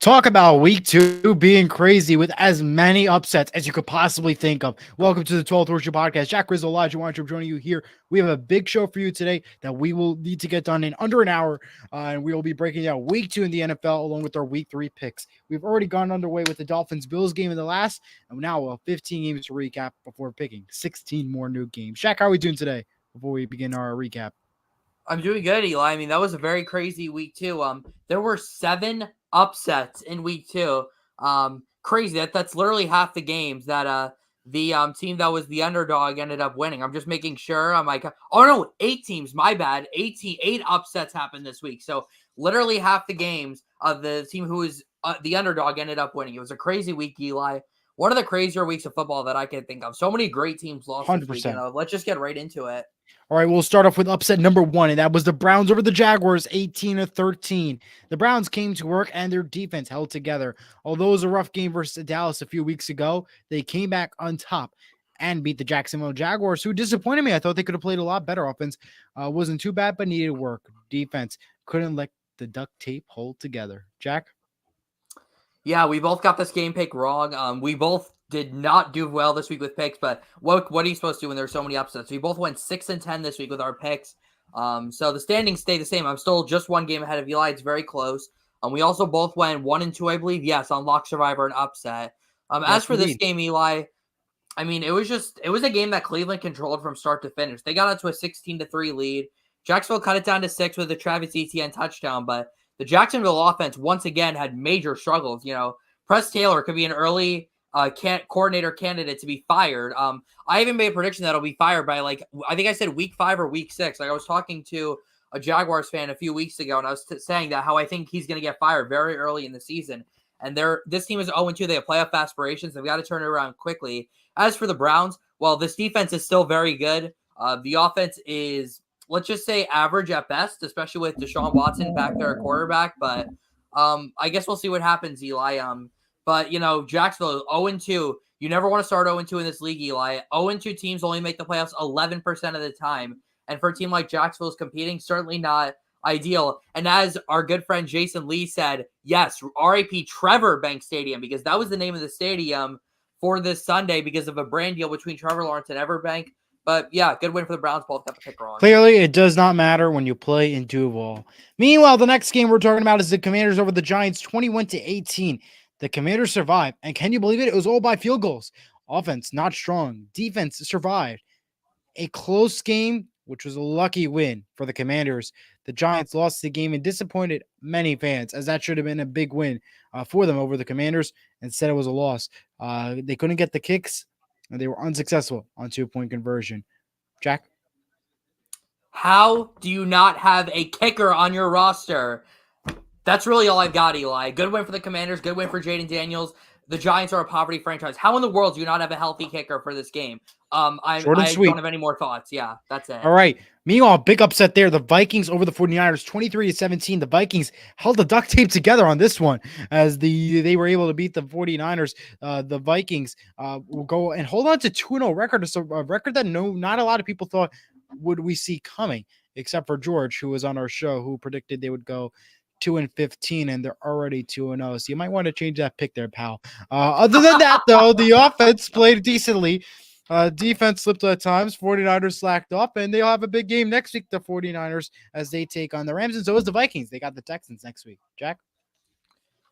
Talk about week two being crazy with as many upsets as you could possibly think of. Welcome to the 12th Horseshoe Podcast. Jack Rizzo, Elijah Weintraub joining you here. We have a big show for you today that we will need to get done in under an hour. And we will be breaking down week two in the NFL along with our week three picks. We've already gone underway with the Dolphins-Bills game in the last, and now we'll have 15 games to recap before picking 16 more new games. Jack, how are we doing today before we begin our recap? I'm doing good, Eli. I mean, that was a very crazy week too. There were 7 upsets in week 2. Crazy. That's literally half the games that the team that was the underdog ended up winning. I'm just making sure. I'm like, oh no, 8 teams. My bad. 8 upsets happened this week. So literally half the games of the team who was the underdog ended up winning. It was a crazy week, Eli. One of the crazier weeks of football that I can think of. So many great teams lost this week. 100%. Let's just get right into it. All right, we'll start off with upset number one, and that was the Browns over the Jaguars, 18-13. The Browns came to work, and their defense held together. Although it was a rough game versus Dallas a few weeks ago, they came back on top and beat the Jacksonville Jaguars, who disappointed me. I thought they could have played a lot better. Offense wasn't too bad, but needed work. Defense couldn't let the duct tape hold together. Jack? Yeah, we both got this game pick wrong. We both did not do well this week with picks, but what are you supposed to do when there's so many upsets? We both went 6-10 this week with our picks. So the standings stay the same. I'm still just one game ahead of Eli. It's very close. We also both went 1-2, I believe. Yes, on Lock Survivor and upset. As for this game, Eli, I mean, it was a game that Cleveland controlled from start to finish. They got into a 16-3 lead. Jacksonville cut it down to 6 with a Travis Etienne touchdown, but the Jacksonville offense once again had major struggles. Press Taylor could be an early coordinator candidate to be fired. I even made a prediction that he'll be fired by I think I said week 5 or week 6. Like I was talking to a Jaguars fan a few weeks ago, and I was saying that how I think he's going to get fired very early in the season. And this team is 0-2. They have playoff aspirations. They've got to turn it around quickly. As for the Browns, well, this defense is still very good. The offense is, let's just say, average at best, especially with Deshaun Watson back there at quarterback. But I guess we'll see what happens, Eli. But, Jacksonville, 0-2. You never want to start 0-2 in this league, Eli. 0-2 teams only make the playoffs 11% of the time. And for a team like Jacksonville is competing, certainly not ideal. And as our good friend Jason Lee said, yes, RIP Trevor Bank Stadium, because that was the name of the stadium for this Sunday because of a brand deal between Trevor Lawrence and Everbank. But yeah, good win for the Browns. Both got the pick wrong. Clearly, it does not matter when you play in Duval. Meanwhile, the next game we're talking about is the Commanders over the Giants, 21-18. The Commanders survived, and can you believe it? It was all by field goals. Offense not strong. Defense survived. A close game, which was a lucky win for the Commanders. The Giants lost the game and disappointed many fans, as that should have been a big win for them over the Commanders. Instead, it was a loss. They couldn't get the kicks, and they were unsuccessful on 2-point conversion. Jack? How do you not have a kicker on your roster? That's really all I've got, Eli. Good win for the Commanders. Good win for Jaden Daniels. The Giants are a poverty franchise. How in the world do you not have a healthy kicker for this game? I don't have any more thoughts. Yeah, that's it. All right. Meanwhile, big upset there. The Vikings over the 49ers, 23-17. The Vikings held the duct tape together on this one as they were able to beat the 49ers. The Vikings will go and hold on to 2-0 record. It's a record that not a lot of people thought would we see coming, except for George, who was on our show, who predicted they would go 2-15, and they're already 2-0. So you might want to change that pick there, pal. Other than that, though, the offense played decently. Defense slipped at times. 49ers slacked off, and they'll have a big game next week, the 49ers, as they take on the Rams, and so is the Vikings. They got the Texans next week. Jack?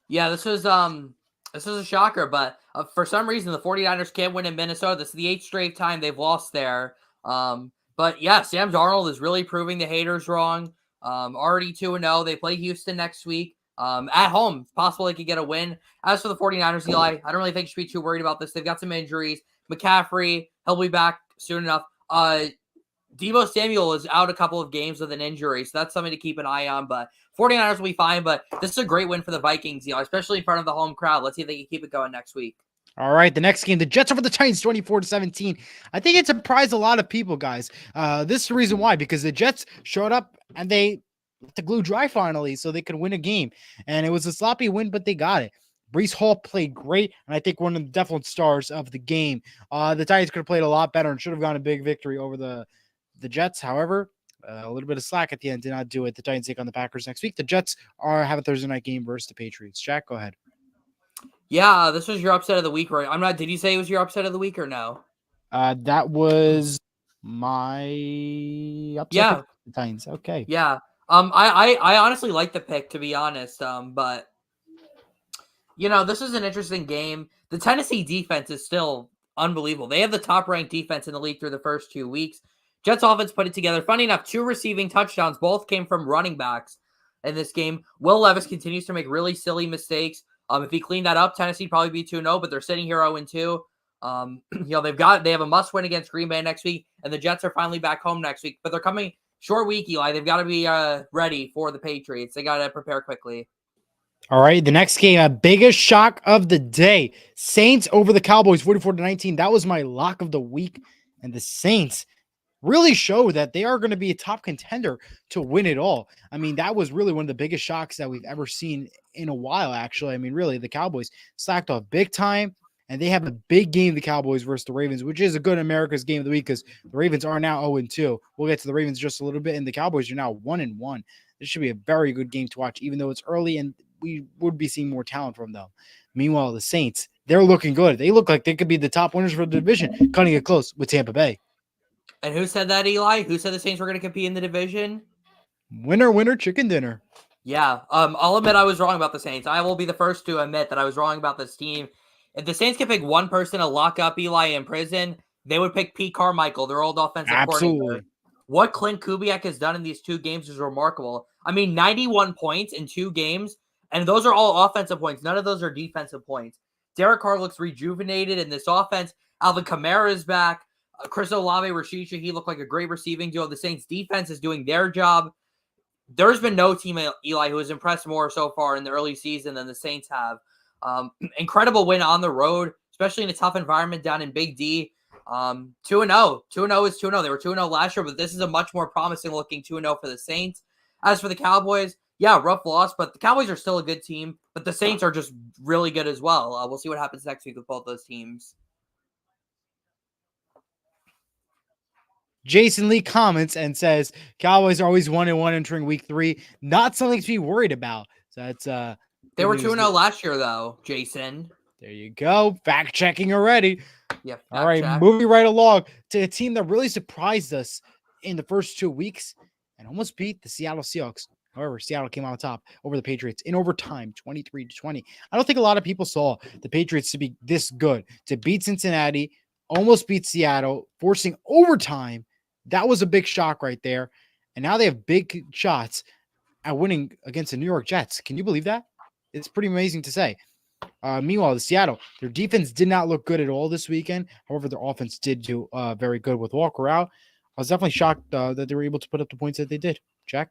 Yeah, this was a shocker, but for some reason the 49ers can't win in Minnesota. This is the 8th straight time they've lost there. But yeah, Sam Darnold is really proving the haters wrong. Already 2-0. They play Houston next week. At home. It's possible they could get a win. As for the 49ers, Eli, I don't really think you should be too worried about this. They've got some injuries. McCaffrey, he'll be back soon enough. Deebo Samuel is out a couple of games with an injury, so that's something to keep an eye on. But 49ers will be fine, but this is a great win for the Vikings, especially in front of the home crowd. Let's see if they can keep it going next week. All right, the next game, the Jets over the Titans, 24-17. I think it surprised a lot of people, guys. This is the reason why, because the Jets showed up and they let the glue dry finally so they could win a game. And it was a sloppy win, but they got it. Breece Hall played great, and I think one of the definite stars of the game. The Titans could have played a lot better and should have gotten a big victory over the Jets. However, a little bit of slack at the end. Did not do it. The Titans take on the Packers next week. The Jets have a Thursday night game versus the Patriots. Jack, go ahead. Yeah, this was your upset of the week, right? I'm not. Did you say it was your upset of the week or no? That was my upset pick. Yeah, The Titans. Okay. yeah. I honestly like the pick, to be honest. But this is an interesting game. The Tennessee defense is still unbelievable. They have the top ranked defense in the league through the first 2 weeks. Jets offense put it together. Funny enough, 2 receiving touchdowns, both came from running backs in this game. Will Levis continues to make really silly mistakes. If he cleaned that up, Tennessee probably be 2-0, but they're sitting here 0-2. They have a must win against Green Bay next week, and the Jets are finally back home next week. But they're coming short week, Eli. They've got to be ready for the Patriots. They got to prepare quickly. All right, the next game, biggest shock of the day. Saints over the Cowboys, 44-19. That was my lock of the week. And the Saints really show that they are going to be a top contender to win it all. I mean, that was really one of the biggest shocks that we've ever seen in a while, actually. I mean, really, the Cowboys slacked off big time, and they have a big game, the Cowboys versus the Ravens, which is a good America's game of the week because the Ravens are now 0-2. We'll get to the Ravens just a little bit, and the Cowboys are now 1-1. This should be a very good game to watch, even though it's early and we would be seeing more talent from them. Meanwhile, the Saints, they're looking good. They look like they could be the top winners for the division, cutting it close with Tampa Bay. And who said that, Eli? Who said the Saints were going to compete in the division? Winner, winner, chicken dinner. Yeah, I'll admit I was wrong about the Saints. I will be the first to admit that I was wrong about this team. If the Saints could pick one person to lock up Eli in prison, they would pick Pete Carmichael, their old offensive coordinator. What Clint Kubiak has done in these 2 games is remarkable. I mean, 91 points in 2 games, and those are all offensive points. None of those are defensive points. Derek Carr looks rejuvenated in this offense. Alvin Kamara is back. Chris Olave, Rashid Shaheed look like a great receiving duo. The Saints defense is doing their job. There's been no team, Eli, who has impressed more so far in the early season than the Saints have. Incredible win on the road, especially in a tough environment down in Big D. 2-0. 2-0 is 2-0. They were 2-0 last year, but this is a much more promising looking 2-0 for the Saints. As for the Cowboys, yeah, rough loss, but the Cowboys are still a good team, but the Saints are just really good as well. We'll see what happens next week with both those teams. Jason Lee comments and says, Cowboys are always 1-1 entering week 3. Not something to be worried about. So that's they were 2-0 last year, though, Jason. There you go. Fact checking already. Yeah. All right, moving right along to a team that really surprised us in the first 2 weeks and almost beat the Seattle Seahawks. However, Seattle came on top over the Patriots in overtime, 23-20. I don't think a lot of people saw the Patriots to be this good, to beat Cincinnati, almost beat Seattle, forcing overtime. That was a big shock right there. And now they have big shots at winning against the New York Jets. Can you believe that? It's pretty amazing to say. Meanwhile, the Seattle, their defense did not look good at all this weekend. However, their offense did do very good with Walker out. I was definitely shocked that they were able to put up the points that they did. Jack?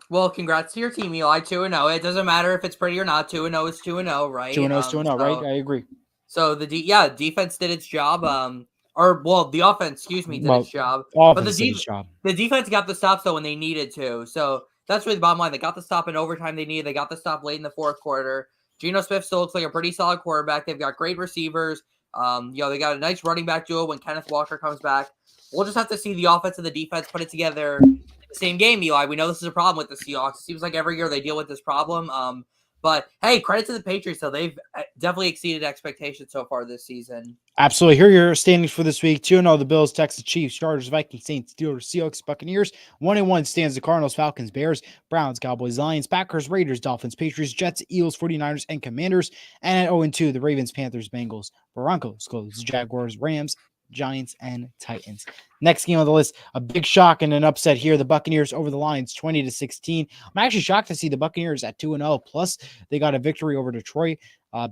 Well, congrats to your team, Eli. 2-0. It doesn't matter if it's pretty or not. 2-0 is 2-0, right? 2-0 is 2-0, right? I agree. So defense did its job. The offense, did its job. But the defense got the stops though when they needed to. So that's really the bottom line. They got the stop in overtime they needed. They got the stop late in the fourth quarter. Geno Smith still looks like a pretty solid quarterback. They've got great receivers. They got a nice running back duo when Kenneth Walker comes back. We'll just have to see the offense and the defense put it together in the same game, Eli. We know this is a problem with the Seahawks. It seems like every year they deal with this problem. But hey, credit to the Patriots, though. They've definitely exceeded expectations so far this season. Absolutely. Here are your standings for this week. 2-0, the Bills, Texas Chiefs, Chargers, Vikings, Saints, Steelers, Seahawks, Buccaneers. 1-1 stands the Cardinals, Falcons, Bears, Browns, Cowboys, Lions, Packers, Raiders, Dolphins, Patriots, Jets, Eagles, 49ers, and Commanders. And at 0-2, the Ravens, Panthers, Bengals, Broncos, Colts, Jaguars, Rams, Giants, and Titans. Next game on the list, a big shock and an upset here. The Buccaneers over the Lions, 20-16. I'm actually shocked to see the Buccaneers at 2-0. Plus, they got a victory over Detroit.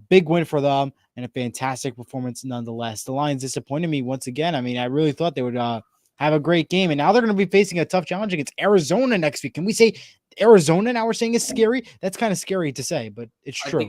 Big win for them and a fantastic performance nonetheless. The Lions disappointed me once again. I mean, I really thought they would have a great game. And now they're going to be facing a tough challenge against Arizona next week. Can we say Arizona now we're saying is scary? That's kind of scary to say, but it's true. I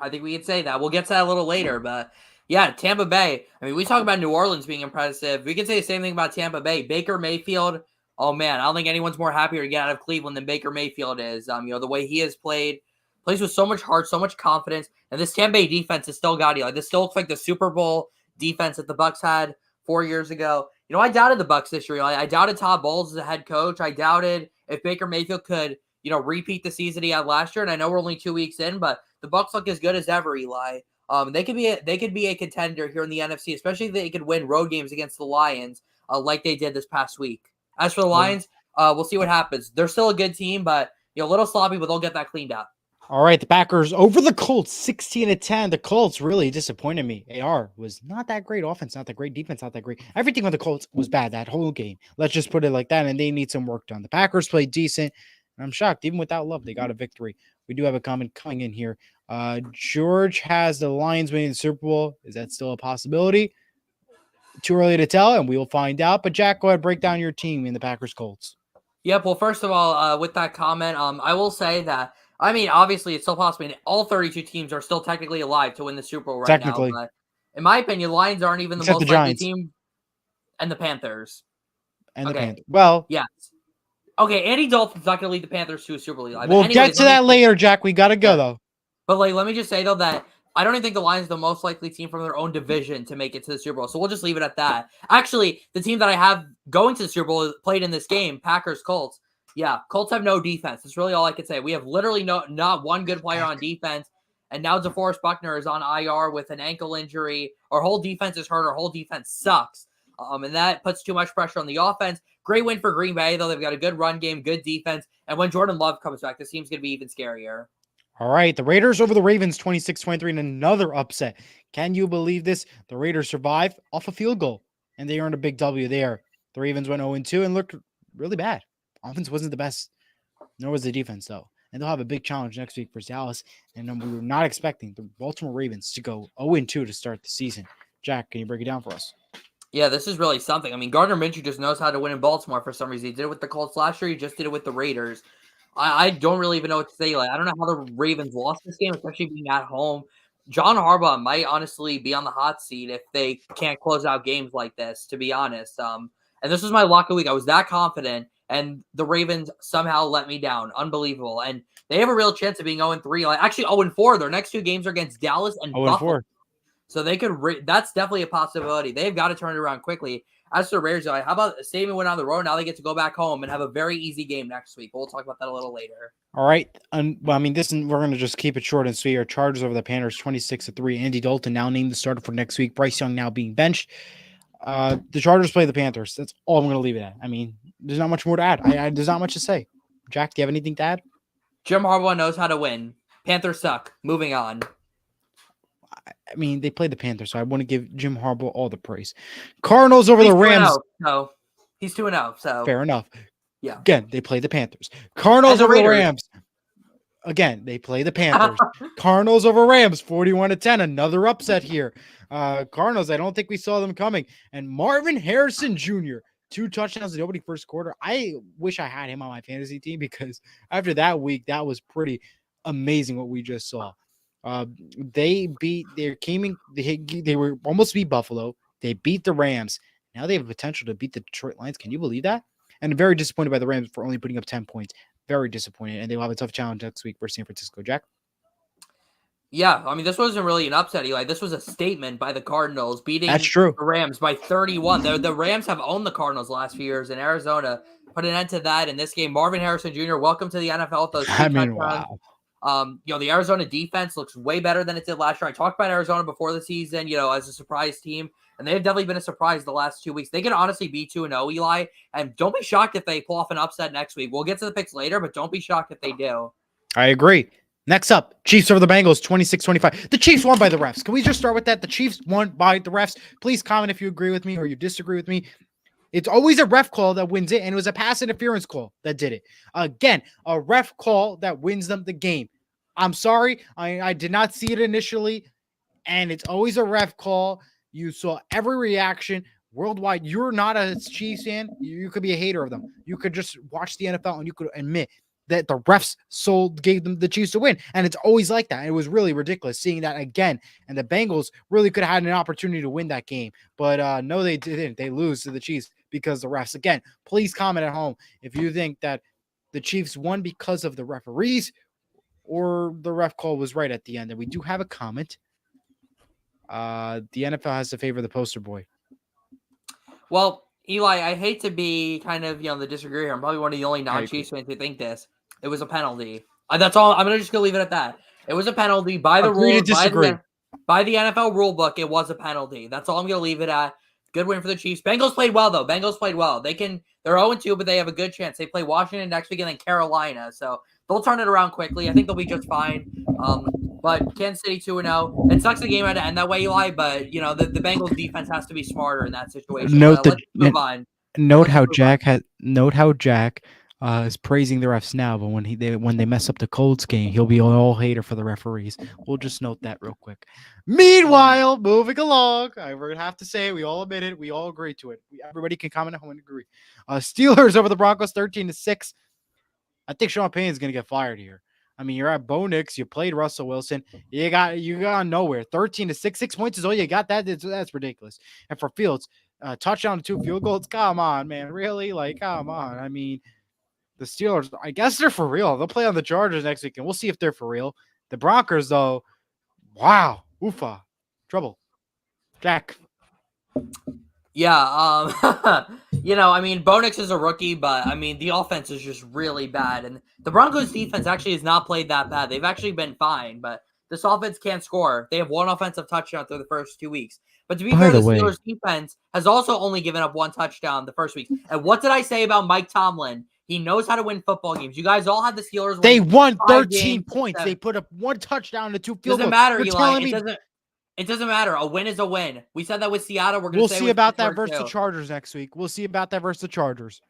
think we can say that. We'll get to that a little later, but yeah, Tampa Bay. I mean, we talk about New Orleans being impressive. We can say the same thing about Tampa Bay. Baker Mayfield, oh man, I don't think anyone's more happier to get out of Cleveland than Baker Mayfield is. The way he has plays with so much heart, so much confidence, and this Tampa Bay defense has still got you. This still looks like the Super Bowl defense that the Bucs had 4 years ago. I doubted the Bucs this year. I doubted Todd Bowles as a head coach. I doubted if Baker Mayfield could, repeat the season he had last year. And I know we're only 2 weeks in, but the Bucs look as good as ever, Eli. They could be a contender here in the NFC, especially if they could win road games against the Lions, like they did this past week. As for the Lions, we'll see what happens. They're still a good team, but a little sloppy, but they'll get that cleaned up. All right, the Packers over the Colts, 16-10. The Colts really disappointed me. AR was not that great offense, not that great defense, not that great. Everything on the Colts was bad that whole game. Let's just put it like that, and they need some work done. The Packers played decent, and I'm shocked. Even without Love, they got a victory. We do have a comment coming in here. George has the Lions winning the Super Bowl. Is that still a possibility? Too early to tell, and we will find out. But Jack, go ahead, break down your team in the Packers Colts. Yep. Well, first of all, with that comment, I will say that, obviously it's still possible. All 32 teams are still technically alive to win the Super Bowl right now. But in my opinion, the Lions aren't even the most likely team, and the Panthers. The Panthers. Well, yes. Okay, Andy Dalton's not going to lead the Panthers to a Super Bowl. We'll get to that later, Jack. We got to go, though. But, let me just say, though, that I don't even think the Lions are the most likely team from their own division to make it to the Super Bowl. So we'll just leave it at that. Actually, the team that I have going to the Super Bowl played in this game, Packers-Colts. Yeah, Colts have no defense. That's really all I can say. We have literally not one good player on defense. And now DeForest Buckner is on IR with an ankle injury. Our whole defense is hurt. Our whole defense sucks. And that puts too much pressure on the offense. Great win for Green Bay, though. They've got a good run game, good defense. And when Jordan Love comes back, this team's going to be even scarier. All right, the Raiders over the Ravens, 26-23, and another upset. Can you believe this? The Raiders survive off a field goal, and they earned a big W there. The Ravens went 0-2 and looked really bad. Offense wasn't the best, nor was the defense, though. And they'll have a big challenge next week versus Dallas, and we were not expecting the Baltimore Ravens to go 0-2 to start the season. Jack, can you break it down for us? Yeah, this is really something. Gardner Minshew just knows how to win in Baltimore for some reason. He did it with the Colts last year. He just did it with the Raiders. I don't really even know what to say. I don't know how the Ravens lost this game, especially being at home. John Harbaugh might honestly be on the hot seat if they can't close out games like this, to be honest. And this was my lock of the week. I was that confident, and the Ravens somehow let me down. Unbelievable. And they have a real chance of being 0-3. Actually, 0-4. Their next two games are against Dallas and Buffalo. So they could. That's definitely a possibility. They've got to turn it around quickly. As for the Raiders, how about Saban went on the road? Now they get to go back home and have a very easy game next week. We'll talk about that a little later. All right. We're going to just keep it short and sweet. Our Chargers over the Panthers, 26-3. Andy Dalton now named the starter for next week. Bryce Young now being benched. The Chargers play the Panthers. That's all I'm going to leave it at. There's not much more to add. There's not much to say. Jack, do you have anything to add? Jim Harbaugh knows how to win. Panthers suck. Moving on. They played the Panthers, so I want to give Jim Harbaugh all the praise. Cardinals over the Rams. No, he's 2-0. So fair enough. Yeah. Again, they play the Panthers. Cardinals over the Rams. Again, they play the Panthers. Cardinals over Rams, 41-10. Another upset here. Cardinals, I don't think we saw them coming. And Marvin Harrison Jr., 2 touchdowns to nobody first quarter. I wish I had him on my fantasy team because after that week, that was pretty amazing what we just saw. They were almost beat Buffalo. They beat the Rams. Now they have potential to beat the Detroit Lions. Can you believe that? And very disappointed by the Rams for only putting up 10 points. Very disappointed. And they will have a tough challenge next week versus San Francisco. Jack? Yeah, this wasn't really an upset, Eli. This was a statement by the Cardinals beating the Rams by 31. The Rams have owned the Cardinals the last few years, and Arizona put an end to that in this game. Marvin Harrison Jr., welcome to the NFL. Wow. The Arizona defense looks way better than it did last year. I talked about Arizona before the season, as a surprise team, and they've definitely been a surprise the last 2 weeks. They can honestly be 2-0, Eli, and don't be shocked if they pull off an upset next week. We'll get to the picks later, but don't be shocked if they do. I agree. Next up, Chiefs over the Bengals, 26-25. The Chiefs won by the refs. Can we just start with that? The Chiefs won by the refs. Please comment if you agree with me or you disagree with me. It's always a ref call that wins it, and it was a pass interference call that did it. Again, a ref call that wins them the game. I'm sorry. I did not see it initially, and it's always a ref call. You saw every reaction worldwide. You're not a Chiefs fan. You could be a hater of them. You could just watch the NFL, and you could admit that the refs gave them the Chiefs to win, and it's always like that. It was really ridiculous seeing that again, and the Bengals really could have had an opportunity to win that game, but no, they didn't. They lose to the Chiefs because the refs. Again, please comment at home if you think that the Chiefs won because of the referees or the ref call was right at the end. And we do have a comment. The NFL has to favor the poster boy. Well, Eli, I hate to be kind of the disagreeer here. I'm probably one of the only I agree. non-Chiefs fans who think this. It was a penalty. That's all. I'm just gonna leave it at that. It was a penalty by the Agree to rule disagree. by the NFL rule book. It was a penalty. That's all I'm gonna leave it at. Good win for the Chiefs. Bengals played well though. Bengals played well. They're 0-2, but they have a good chance. They play Washington next week and then Carolina, so they'll turn it around quickly. I think they'll be just fine. But Kansas City 2-0. It sucks the game had to end that way, Eli. But the Bengals defense has to be smarter in that situation. Note But the let's move on. note Let's how move on. Jack is praising the refs now, but when they mess up the Colts game, he'll be all hater for the referees. We'll just note that real quick. Meanwhile, moving along, I would have to say we all admit it, we all agree to it. Everybody can comment at home and agree. Steelers over the Broncos, 13-6. I think Sean Payne is gonna get fired here. I mean, you're at Bo Nix. You played Russell Wilson. You got nowhere. 13-6, 6 points is all you got. That's ridiculous. And for Fields, touchdown to 2 field goals. Come on, man. Really? Like, come on. I mean, the Steelers, I guess they're for real. They'll play on the Chargers next week, and we'll see if they're for real. The Broncos, though, wow. Oofa. Trouble. Jack. Yeah, I mean, Bo Nix is a rookie, but I mean, the offense is just really bad, and the Broncos' defense actually has not played that bad. They've actually been fine, but this offense can't score. They have one offensive touchdown through the first 2 weeks. But to be By fair, the the way, Steelers' defense has also only given up one touchdown the first week. And what did I say about Mike Tomlin? He knows how to win football games. You guys all had the Steelers they win won 5 13 games. points. They put up 1 touchdown to 2 field Doesn't goals. matter, You're Eli. telling me It doesn't matter. A win is a win. We said that with Seattle. We're going we'll to say see with about that Pittsburgh versus the too. Chargers next week. We'll see about that versus the Chargers.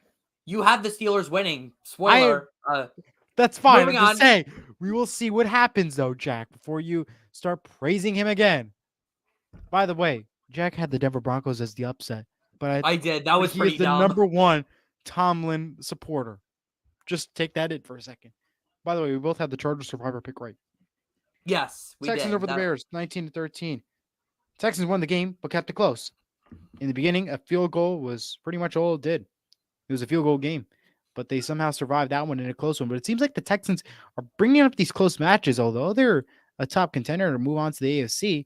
You had the Steelers winning. Spoiler. That's fine. Moving I'm just on. saying. We will see what happens, though, Jack, before you start praising him again. By the way, Jack had the Denver Broncos as the upset, but I did. That was he pretty is the dumb. #1 Tomlin supporter. Just take that in for a second. By the way, we both had the Chargers survivor pick right. Yes, we Texans did. over the Bears, 19-13. Texans won the game, but kept it close. In the beginning, a field goal was pretty much all it did. It was a field goal game, but they somehow survived that one in a close one. But it seems like the Texans are bringing up these close matches, although they're a top contender to move on to the AFC.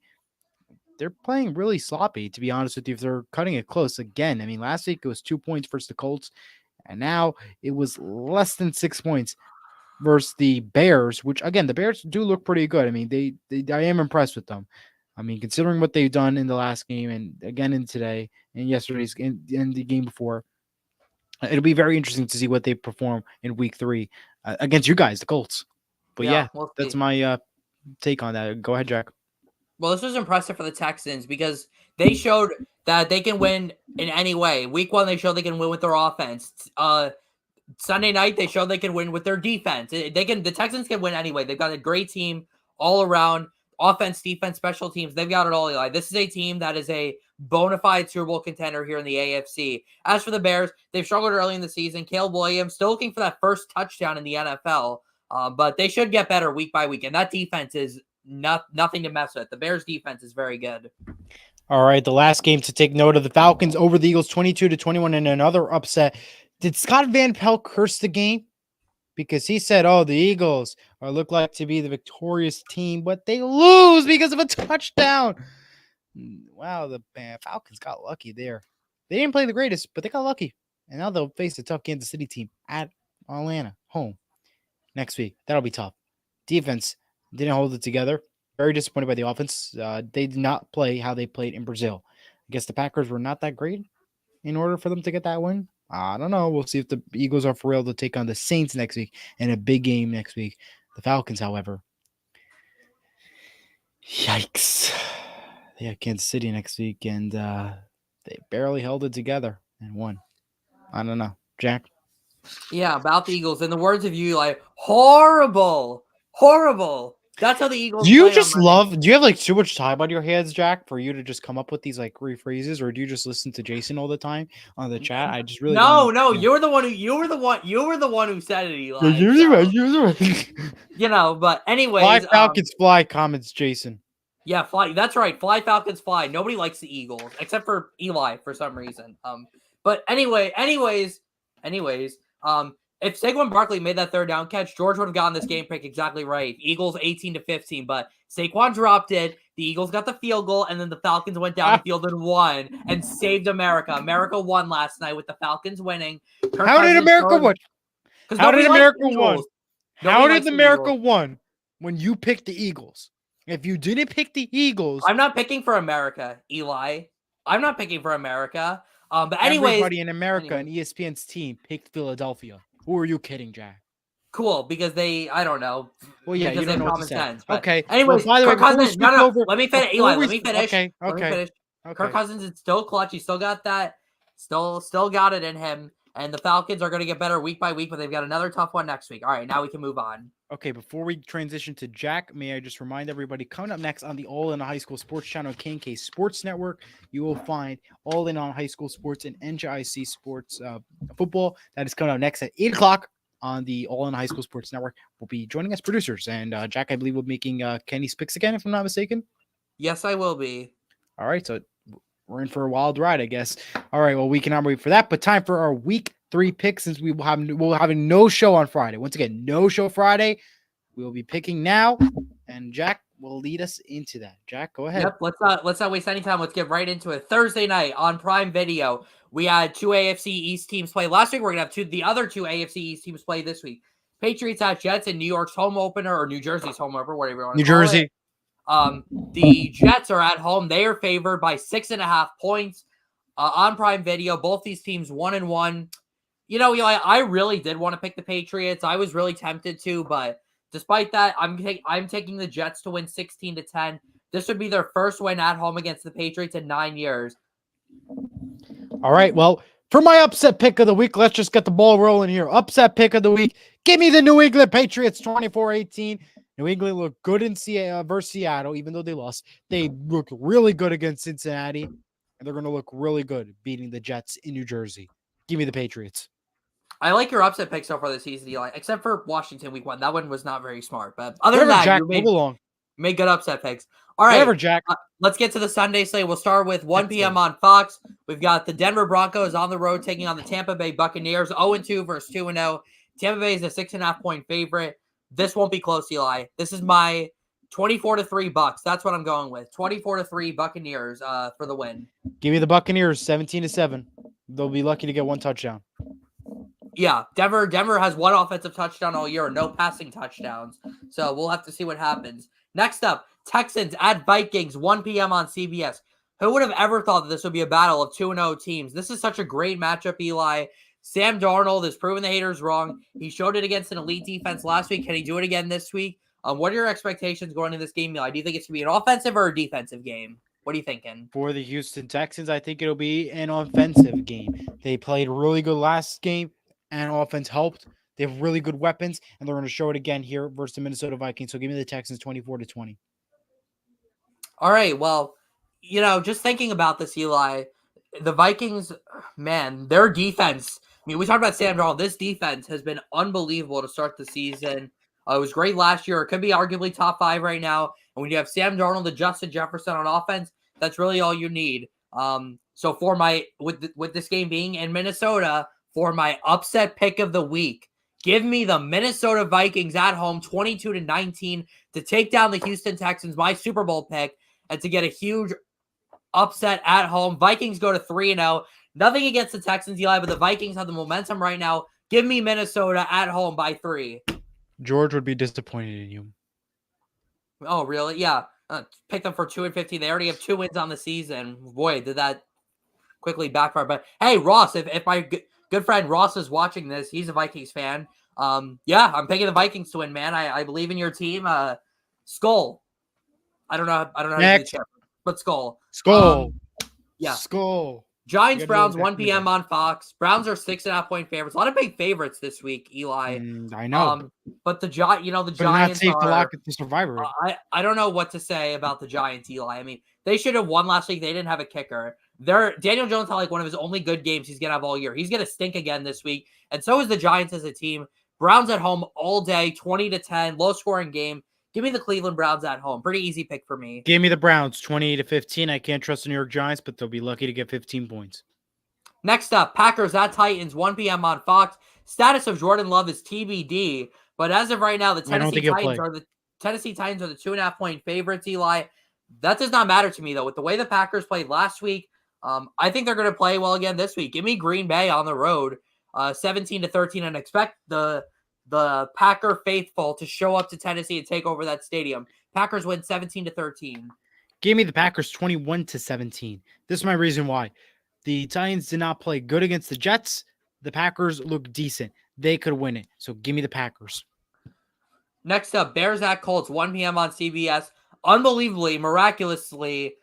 They're playing really sloppy, to be honest with you. If they're cutting it close again, I mean, last week it was 2 points versus the Colts, and now it was less than 6 points versus the Bears, which again, the Bears do look pretty good. I mean, I am impressed with them. I mean, considering what they've done in the last game and again in today and yesterday's in the game before, it'll be very interesting to see what they perform in week 3 against you guys, the Colts. But yeah, we'll that's see. my take on that. Go ahead, Jack. Well, this was impressive for the Texans because they showed that they can win in any way. Week 1, they showed they can win with their offense. Sunday night, they showed they can win with their defense. The Texans can win anyway. They've got a great team all around. Offense, defense, special teams. They've got it all, Eli. This is a team that is a bona fide Super Bowl contender here in the AFC. As for the Bears, they've struggled early in the season. Caleb Williams still looking for that first touchdown in the NFL, but they should get better week by week. And that defense is nothing to mess with. The Bears defense is very good. All right, the last game to take note of: the Falcons over the Eagles, 22-21, in another upset. Did Scott Van Pelt curse the game? Because he said, "Oh, the Eagles look like to be the victorious team, but they lose because of a touchdown." Wow, the Falcons got lucky there. They didn't play the greatest, but they got lucky, and now they'll face a tough Kansas City team at Atlanta home next week. That'll be tough. Defense didn't hold it together. Very disappointed by the offense. They did not play how they played in Brazil. I guess the Packers were not that great in order for them to get that win. I don't know. We'll see if the Eagles are for real to take on the Saints next week in a big game next week. The Falcons, however, yikes. They have Kansas City next week, and they barely held it together and won. I don't know. Jack? Yeah, about the Eagles. In the words of you, like, horrible. Horrible. That's how the Eagles Do you play just on Monday. do you have like too much time on your hands, Jack, for you to just come up with these like rephrases, or do you just listen to Jason all the time on the chat? I just really don't No, understand. you were the one who said it, Eli. You're the right, you're the right. But anyways, Fly Falcons fly, comments Jason. yeah, fly. That's right. Fly Falcons fly. Nobody likes the Eagles except for Eli for some reason. But anyways, If Saquon Barkley made that third down catch, George would have gotten this game pick exactly right. Eagles 18-15, but Saquon dropped it. The Eagles got the field goal, and then the Falcons went down the field and won and saved America. America won last night with the Falcons winning. How did America win? How did America win? How did America win when you picked the Eagles? If you didn't pick the Eagles, I'm not picking for America, Eli. I'm not picking for America. But anyways, everybody in America and ESPN's team picked Philadelphia. Who are you kidding, Jack? Cool, because I don't know. Well, yeah, you don't know what to say. Sense, okay. Anyways, well, by the way, Kirk Cousins. No, let me finish. Eli, let me finish. Okay. Let me finish. Kirk Cousins is still clutch. He still got that. Still got it in him. And the Falcons are going to get better week by week, but they've got another tough one next week. All right, now we can move on. Okay, before we transition to Jack, may I just remind everybody, coming up next on the All In High School Sports channel, K&K Sports Network, you will find All In on High School Sports and NJIC Sports Football. That is coming up next at 8 o'clock on the All In High School Sports Network. Will be joining us producers. And Jack, I believe, will be making Kenny's picks again, if I'm not mistaken. Yes, I will be. All right, so we're in for a wild ride, I guess. All right, well, we cannot wait for that, but time for our week 3 picks, since we'll have a no show on Friday. Once again, no show Friday. We will be picking now, and Jack will lead us into that. Jack, go ahead. Yep, let's not waste any time. Let's get right into it. Thursday night on Prime Video, we had 2 AFC East teams play last week. We're gonna have the other 2 AFC East teams play this week. Patriots at Jets in New York's home opener, or New Jersey's home opener, whatever you want to call it. The Jets are at home. They are favored by 6.5 points on Prime Video. Both these teams 1-1. You know, Eli, I really did want to pick the Patriots. I was really tempted to, but despite that, I'm taking the Jets to win 16-10. This would be their first win at home against the Patriots in 9 years. All right, well, for my upset pick of the week, let's just get the ball rolling here. Upset pick of the week. Give me the New England Patriots 24-18. New England looked good in versus Seattle, even though they lost. They looked really good against Cincinnati, and they're going to look really good beating the Jets in New Jersey. Give me the Patriots. I like your upset pick so far this season, Eli, except for Washington week 1. That one was not very smart. But other than that, Jack, you made good upset picks. All right, whatever, Jack. Let's get to the Sunday slate. We'll start with 1 p.m. on Fox. We've got the Denver Broncos on the road taking on the Tampa Bay Buccaneers, 0-2 versus 2-0. Tampa Bay is a 6.5-point favorite. This won't be close, Eli. This is my 24-3 Bucks. That's what I'm going with. 24-3 Buccaneers for the win. Give me the Buccaneers 17-7. They'll be lucky to get 1 touchdown. Yeah, Denver has 1 offensive touchdown all year, no passing touchdowns. So we'll have to see what happens. Next up, Texans at Vikings, 1 p.m. on CBS. Who would have ever thought that this would be a battle of 2-0 teams? This is such a great matchup, Eli. Sam Darnold has proven the haters wrong. He showed it against an elite defense last week. Can he do it again this week? What are your expectations going into this game, Eli? Do you think it's going to be an offensive or a defensive game? What are you thinking? For the Houston Texans, I think it'll be an offensive game. They played really good last game, and offense helped. They have really good weapons, and they're going to show it again here versus the Minnesota Vikings. So give me the Texans 24-20. All right, well, you know, just thinking about this, Eli, the Vikings, man, their defense. I mean, we talked about Sam Darnold. This defense has been unbelievable to start the season. It was great last year. It could be arguably top 5 right now. And when you have Sam Darnold and Justin Jefferson on offense, that's really all you need. So for my with this game being in Minnesota, for my upset pick of the week, give me the Minnesota Vikings at home, 22-19, to take down the Houston Texans, my Super Bowl pick, and to get a huge upset at home. Vikings go to 3-0. Nothing against the Texans, Eli, but the Vikings have the momentum right now. Give me Minnesota at home by 3. George would be disappointed in you. Oh, really? Yeah. Pick them for 2-15. They already have 2 wins on the season. Boy, did that quickly backfire. But hey, Ross, if my good friend Ross is watching this, he's a Vikings fan. Yeah, I'm picking the Vikings to win, man. I believe in your team. Skull. I don't know how to do the chip, but Skull. Yeah. Skull. Giants Browns 1 p.m. on Fox. Browns are 6.5-point favorites. A lot of big favorites this week, Eli. I know. But the Giants not safe to lock it to Survivor. I don't know what to say about the Giants, Eli. I mean, they should have won last week. They didn't have a kicker. Daniel Jones had like one of his only good games he's gonna have all year. He's gonna stink again this week, and so is the Giants as a team. Browns at home all day, 20-10, low scoring game. Give me the Cleveland Browns at home. Pretty easy pick for me. Give me the Browns, 28-15. I can't trust the New York Giants, but they'll be lucky to get 15 points. Next up, Packers at Titans, 1 p.m. on Fox. Status of Jordan Love is TBD, but as of right now, the I don't Tennessee think he'll Titans play. are the 2.5-point favorites, Eli. That does not matter to me, though. With the way the Packers played last week, I think they're going to play well again this week. Give me Green Bay on the road, 17-13, and expect the Packer faithful to show up to Tennessee and take over that stadium. Packers win 17-13. Give me the Packers 21-17. This is my reason why. The Titans did not play good against the Jets. The Packers look decent. They could win it. So give me the Packers. Next up, Bears at Colts, 1 p.m. on CBS. Unbelievably, miraculously,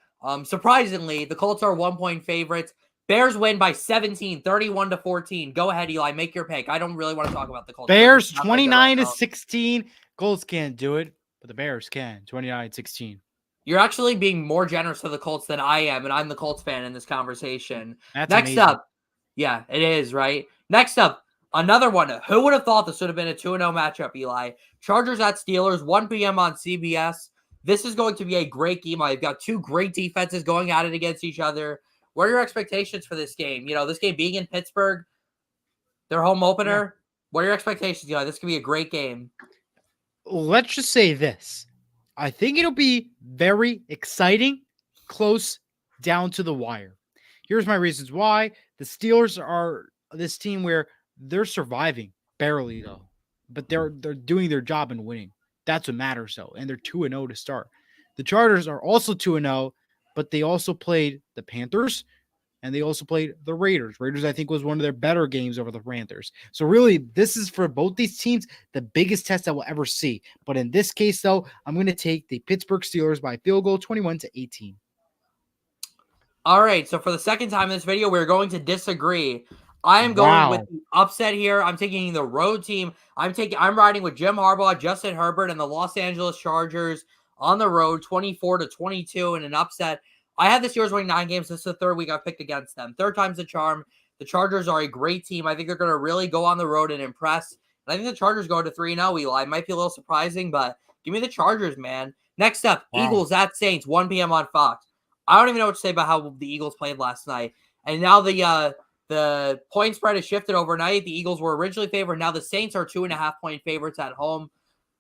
surprisingly, the Colts are 1-point favorites. Bears win by 17, 31-14. Go ahead, Eli. Make your pick. I don't really want to talk about the Colts. Bears Not that good right now. 29-16. Colts can't do it, but the Bears can. 29-16. You're actually being more generous to the Colts than I am, and I'm the Colts fan in this conversation. That's Next amazing. up, yeah, it is, right? Next up, another one. Who would have thought this would have been a 2-0 matchup, Eli? Chargers at Steelers, 1 p.m. on CBS. This is going to be a great game. I've got two great defenses going at it against each other. What are your expectations for this game? You know, this game being in Pittsburgh, their home opener. Yeah. What are your expectations, Eli? This could be a great game. Let's just say this. I think it'll be very exciting, close, down to the wire. Here's my reasons why. The Steelers are this team where they're surviving, barely though, but they're doing their job and winning. That's what matters though, and they're 2-0 to start. The Chargers are also 2-0, but they also played the Panthers, and they also played the Raiders. Raiders, I think, was one of their better games over the Panthers. So really, this is for both these teams the biggest test I will ever see. But in this case, though, I'm going to take the Pittsburgh Steelers by field goal, 21-18. All right, so for the second time in this video, we're going to disagree. I am going with the upset here. I'm taking the road team. I'm riding with Jim Harbaugh, Justin Herbert, and the Los Angeles Chargers on the road, 24-22 in an upset. I had the Steelers winning 9 games. This is the third week I've picked against them. Third time's the charm. The Chargers are a great team. I think they're going to really go on the road and impress. And I think the Chargers go to 3-0, Eli. It might be a little surprising, but give me the Chargers, man. Next up, Eagles at Saints, 1 p.m. on Fox. I don't even know what to say about how the Eagles played last night. And now the point spread has shifted overnight. The Eagles were originally favored. Now the Saints are 2.5-point favorites at home.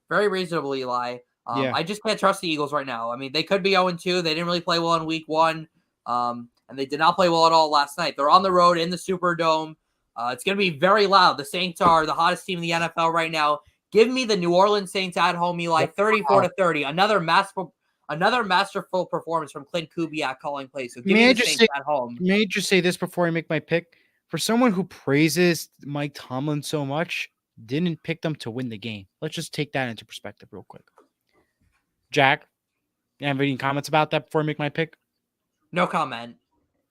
Very reasonable, Eli. I just can't trust the Eagles right now. I mean, they could be 0-2. They didn't really play well in week 1. And they did not play well at all last night. They're on the road in the Superdome. It's going to be very loud. The Saints are the hottest team in the NFL right now. Give me the New Orleans Saints at home, Eli, 34-30. Another masterful performance from Clint Kubiak calling plays. So give me the Saints at home. May I just say this before I make my pick? For someone who praises Mike Tomlin so much, didn't pick them to win the game. Let's just take that into perspective real quick. Jack, you have any comments about that before I make my pick? No comment.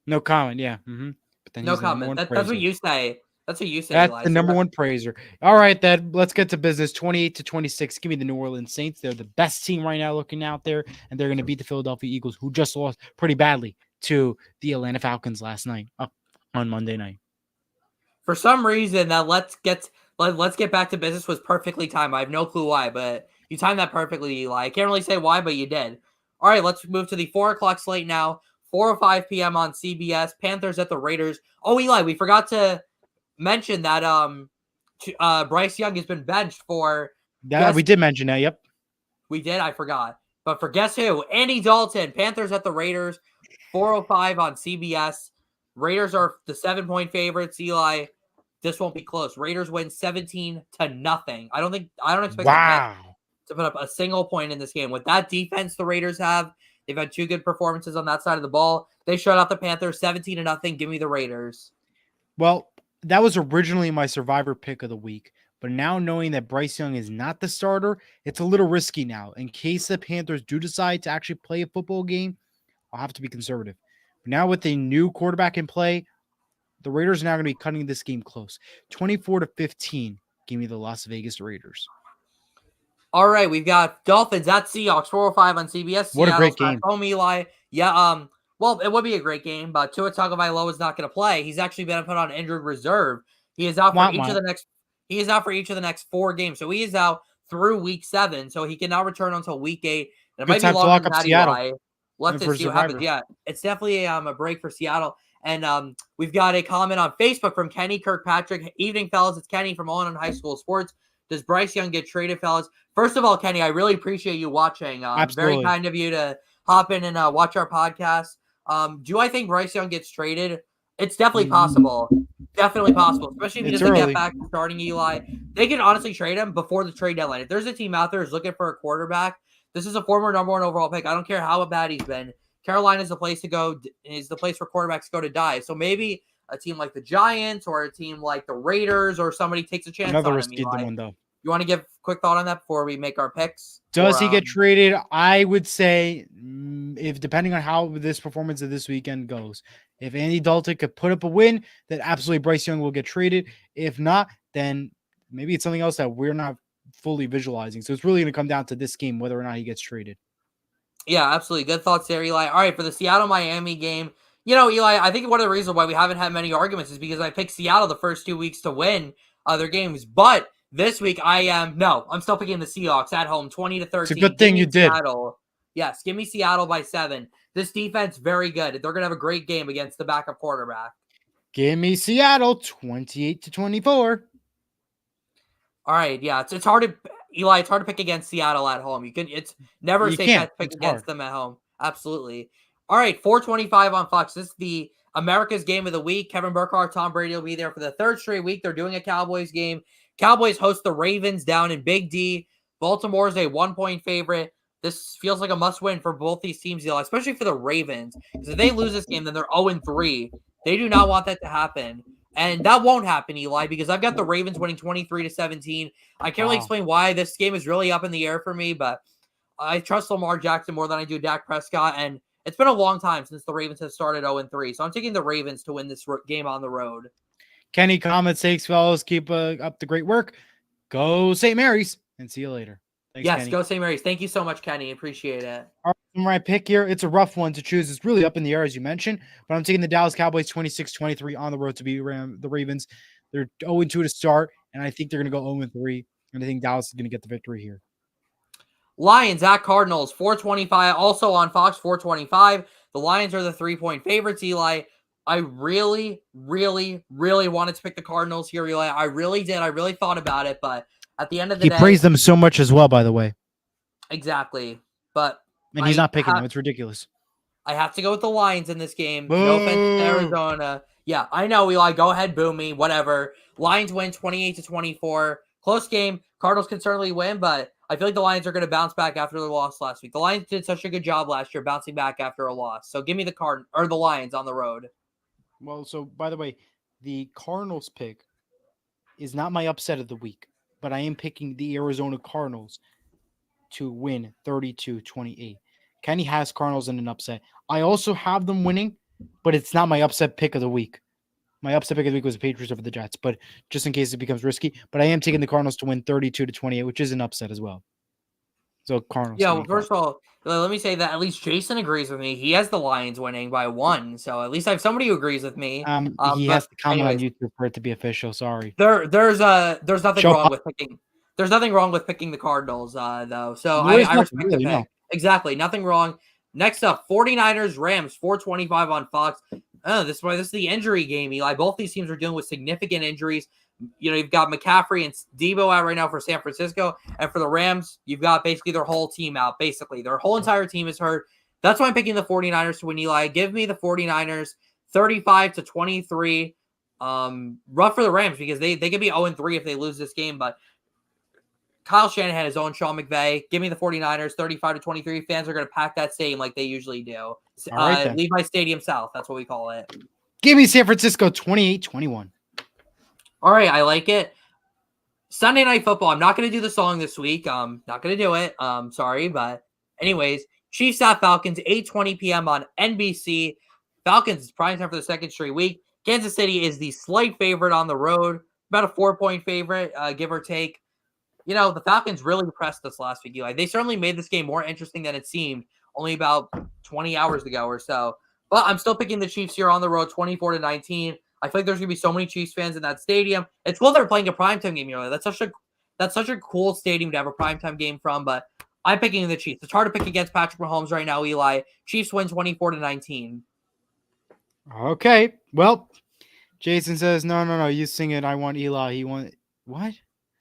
No comment, yeah. Mm-hmm. But then no comment. That's what you say. That's what you say. That's Eli. the number one praiser. All right, then let's get to business. 28-26. Give me the New Orleans Saints. They're the best team right now looking out there, and they're going to beat the Philadelphia Eagles, who just lost pretty badly to the Atlanta Falcons last night on Monday night. For some reason, that let's get back to business was perfectly timed. I have no clue why, but you timed that perfectly, Eli. I can't really say why, but you did. All right, let's move to the 4 o'clock slate now. 4:05 p.m. on CBS. Panthers at the Raiders. Oh, Eli, we forgot to mention that Bryce Young has been benched for. We did mention that. Yep, we did. I forgot, but for guess who? Andy Dalton. Panthers at the Raiders. 4:05 on CBS. Raiders are the 7-point favorites. Eli, this won't be close. Raiders win 17-0. I don't expect to put up a single point in this game. With that defense the Raiders have, they've had 2 good performances on that side of the ball. They shut out the Panthers 17-0. Give me the Raiders. Well, that was originally my survivor pick of the week, but now knowing that Bryce Young is not the starter, it's a little risky now. In case the Panthers do decide to actually play a football game, I'll have to be conservative. But now with a new quarterback in play, the Raiders are now going to be cutting this game close. 24-15. Give me the Las Vegas Raiders. All right, we've got Dolphins at Seahawks, 4:05 on CBS. What a great game. Home, Eli. Yeah, well, it would be a great game, but Tua Tagovailoa is not going to play. He's actually been put on injured reserve. He is out for each of the next 4 games. So he is out through week 7. So he cannot return until week 8. And it might be longer than that, Eli. Let's see what happens. Yeah, it's definitely a break for Seattle. And we've got a comment on Facebook from Kenny Kirkpatrick. Evening, fellas. It's Kenny from All In High School Sports. Does Bryce Young get traded, fellas? First of all, Kenny, I really appreciate you watching. Very Absolutely. kind of you to hop in and watch our podcast. Do I think Bryce Young gets traded? It's definitely possible. Definitely possible, especially if he It's doesn't get early. back to starting Eli. They can honestly trade him before the trade deadline. If there's a team out there who's looking for a quarterback, this is a former number 1 overall pick. I don't care how bad he's been. Carolina is the place to go. Is the place where quarterbacks go to die. So maybe a team like the Giants or a team like the Raiders or somebody takes a chance Another on him. risky Eli, one, though. you want to give a quick thought on that before we make our picks? Does he get traded? I would say, if depending on how this performance of this weekend goes, if Andy Dalton could put up a win, then absolutely Bryce Young will get traded. If not, then maybe it's something else that we're not fully visualizing. So it's really going to come down to this game, whether or not he gets traded. Yeah, absolutely. Good thoughts there, Eli. All right, for the Seattle-Miami game, Eli, I think one of the reasons why we haven't had many arguments is because I picked Seattle the first 2 weeks to win their games. But this week, I'm still picking the Seahawks at home, 20-13. It's a good thing you did. Seattle. Yes, give me Seattle by 7. This defense, very good. They're going to have a great game against the backup quarterback. Give me Seattle, 28-24. All right, yeah, it's hard to Eli. It's hard to pick against Seattle at home. It's never a safe bet to pick against them at home. Absolutely. All right, 4:25 on Fox. This is the America's Game of the Week. Kevin Burkhardt, Tom Brady will be there for the 3rd straight week. They're doing a Cowboys game. Cowboys host the Ravens down in Big D. Baltimore is a 1-point favorite. This feels like a must-win for both these teams, Eli, especially for the Ravens. Because if they lose this game, then they're 0-3. They do not want that to happen. And that won't happen, Eli, because I've got the Ravens winning 23-17. I can't really explain why this game is really up in the air for me, but I trust Lamar Jackson more than I do Dak Prescott. And it's been a long time since the Ravens have started 0-3. So I'm taking the Ravens to win this game on the road. Kenny, comment, sakes, fellas. Keep up the great work. Go St. Mary's, and see you later. Thanks, yes, Kenny. Go St. Mary's. Thank you so much, Kenny. Appreciate it. All right, my pick here. It's a rough one to choose. It's really up in the air, as you mentioned, but I'm taking the Dallas Cowboys 26-23 on the road to beat the Ravens. They're 0-2 to start, and I think they're going to go 0-3, and I think Dallas is going to get the victory here. Lions at Cardinals, 4:25, also on Fox, 4:25. The Lions are the 3-point favorites, Eli. I really, really, really wanted to pick the Cardinals here, Eli. I really did. I really thought about it, but at the end of the day... He praised them so much as well, by the way. Exactly. But and he's not picking them. It's ridiculous. I have to go with the Lions in this game. Boo! No offense to Arizona. Yeah, I know, Eli. Go ahead, boo me. Whatever. Lions win 28-24. Close game. Cardinals can certainly win, but I feel like the Lions are going to bounce back after their loss last week. The Lions did such a good job last year bouncing back after a loss. So give me the Lions on the road. Well, so by the way, the Cardinals pick is not my upset of the week, but I am picking the Arizona Cardinals to win 32-28. Kenny has Cardinals in an upset. I also have them winning, but it's not my upset pick of the week. My upset pick of the week was the Patriots over the Jets, but just in case it becomes risky. But I am taking the Cardinals to win 32-28, which is an upset as well. So Cardinals. Yeah, well, first of all, let me say that at least Jason agrees with me. He has the Lions winning by 1, so at least I have somebody who agrees with me. He has to comment on YouTube for it to be official. Sorry. There's nothing wrong with picking. There's nothing wrong with picking the Cardinals, though. So I respect the pick. No. Exactly, nothing wrong. Next up, 49ers Rams, 4:25 on Fox. This is the injury game, Eli. Both these teams are dealing with significant injuries. You've got McCaffrey and Debo out right now for San Francisco. And for the Rams, you've got basically their whole team out. Basically, their whole entire team is hurt. That's why I'm picking the 49ers to win, Eli. Give me the 49ers 35-23. Rough for the Rams because they could be 0-3 if they lose this game. But Kyle Shanahan has owned Sean McVay. Give me the 49ers 35-23. Fans are going to pack that stadium like they usually do. Levi Stadium South. That's what we call it. Give me San Francisco 28-21. All right, I like it. Sunday Night Football. I'm not going to do the song this week. Not going to do it. Sorry, but anyways, Chiefs at Falcons, 8:20 p.m. on NBC. Falcons is prime time for the 2nd straight week. Kansas City is the slight favorite on the road, about a 4-point favorite, give or take. The Falcons really impressed us last week, Eli. They certainly made this game more interesting than it seemed only about 20 hours ago or so. But I'm still picking the Chiefs here on the road, 24-19. I feel like there's going to be so many Chiefs fans in that stadium. It's cool they're playing a primetime game, That's such a cool stadium to have a primetime game from, but I'm picking the Chiefs. It's hard to pick against Patrick Mahomes right now, Eli. Chiefs win 24-19. Okay. Well, Jason says, no. You sing it. I want Eli. He want what?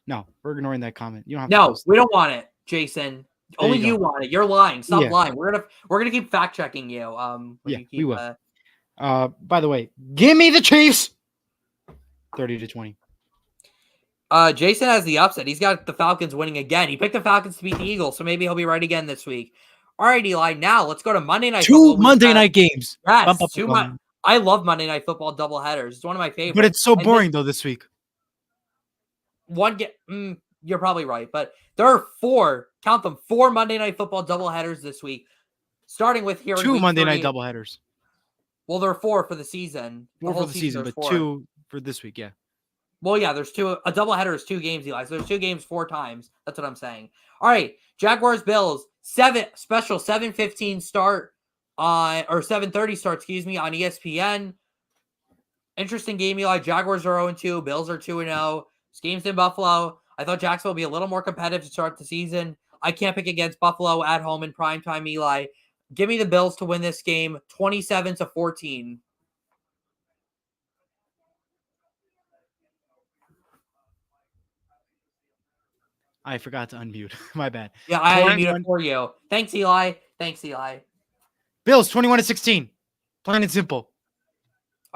No, we're ignoring that comment. You don't have to No, post we it. don't want it, Jason. There Only you you go. want it. You're lying. Stop Yeah. lying. We're gonna keep fact checking you. When Yeah, you we keep will. By the way, give me the Chiefs. 30-20. Jason has the upset. He's got the Falcons winning again. He picked the Falcons to beat the Eagles, so maybe he'll be right again this week. All right, Eli. Now let's go to Monday Night Two Football. Monday night games. Bum, Yes, bum, bum. I love Monday Night Football doubleheaders. It's one of my But favorites. it's so And this boring though this week. one get you're probably right, but there are four. Count them, 4 Monday Night Football doubleheaders this week. Starting with here in Two week Monday 3. night doubleheaders. Well, there are 4 for the season. The 4 whole for the season, there's but 4. 2 for this week. Yeah. Well, yeah, there's 2. A doubleheader is 2 games, Eli. So there's 2 games 4 times. That's what I'm saying. All right, Jaguars Bills 7:15 start on or 7:30 start, excuse me, on ESPN. Interesting game, Eli. Jaguars are 0-2. Bills are 2-0. This game's in Buffalo. I thought Jacksonville would be a little more competitive to start the season. I can't pick against Buffalo at home in primetime, Eli. Give me the Bills to win this game 27-14. I forgot to unmute. My bad. Yeah, I had to mute it 21 for you. Thanks, Eli. Thanks, Eli. Bills 21-16. Plain and simple.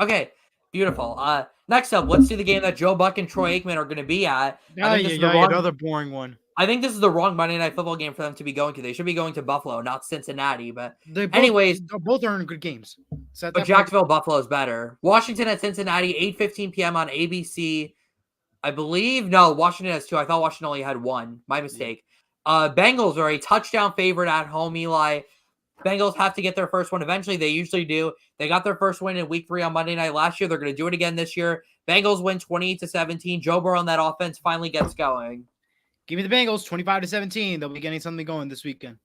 Okay, beautiful. Next up, let's see the game that Joe Buck and Troy Aikman are going to be at. Another boring one. I think this is the wrong Monday Night Football game for them to be going to. They should be going to Buffalo, not Cincinnati. But They both are in good games. So but Jacksonville, Buffalo is better. Washington at Cincinnati, 8:15 p.m. on ABC. I believe Washington has 2. I thought Washington only had 1. My mistake. Bengals are a touchdown favorite at home, Eli. Bengals have to get their first one eventually. They usually do. They got their first win in week 3 on Monday night last year. They're going to do it again this year. Bengals win 28-17. Joe Burrow on that offense finally gets going. Give me the Bengals 25-17. They'll be getting something going this weekend.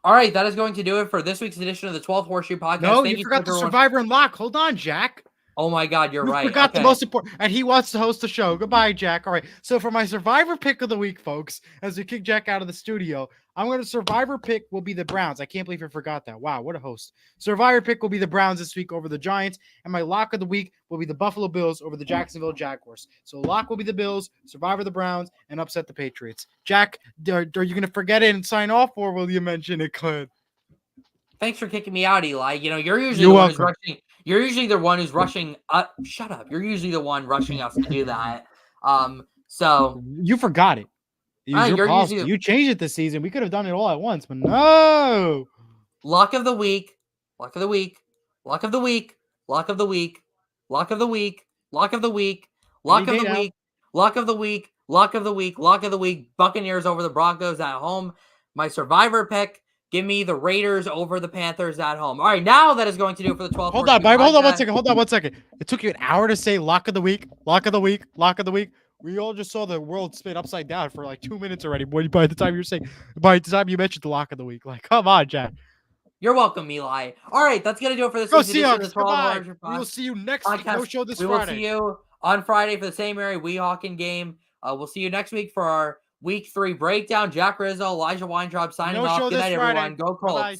All right, that is going to do it for this week's edition of the 12th Horseshoe Podcast. No, you forgot the Survivor and Lock. Hold on, Jack. Oh my God, you're right. You forgot the most important, and he wants to host the show. Goodbye, Jack. All right. So for my Survivor pick of the week, folks, as we kick Jack out of the studio, I'm going to Survivor pick will be the Browns. I can't believe I forgot that. Wow, what a host. Survivor pick will be the Browns this week over the Giants, and my lock of the week will be the Buffalo Bills over the Jacksonville Jaguars. So lock will be the Bills, Survivor the Browns, and upset the Patriots. Jack, are you going to forget it and sign off, or will you mention it, Clint? Thanks for kicking me out, Eli. You're usually the one who's rushing. You're usually the one who's rushing. Shut up. You're usually the one rushing us to do that. So you forgot it. You changed it this season. We could have done it all at once, but no. Lock of the week. Lock of the week. Lock of the week. Lock of the week. Lock of the week. Lock of the week. Lock of the week. Lock of the week. Lock of the week. Lock of the week. Buccaneers over the Broncos at home. My Survivor pick. Give me the Raiders over the Panthers at home. All right, now that is going to do it for the 12th. Hold on, Bible. Hold on one second. It took you an hour to say lock of the week, lock of the week, lock of the week. We all just saw the world spin upside down for like 2 minutes already. By the time you mentioned the lock of the week, like, come on, Jack. You're welcome, Eli. All right, that's going to do it for this week's edition of the 12 We will see you next week. No show this Friday. We will see you on Friday for the St. Mary Weehawken game. We'll see you next week for our Week 3 breakdown. Jack Rizzo, Elijah Weintraub signing off. Good night, everyone. Go Colts. Bye-bye.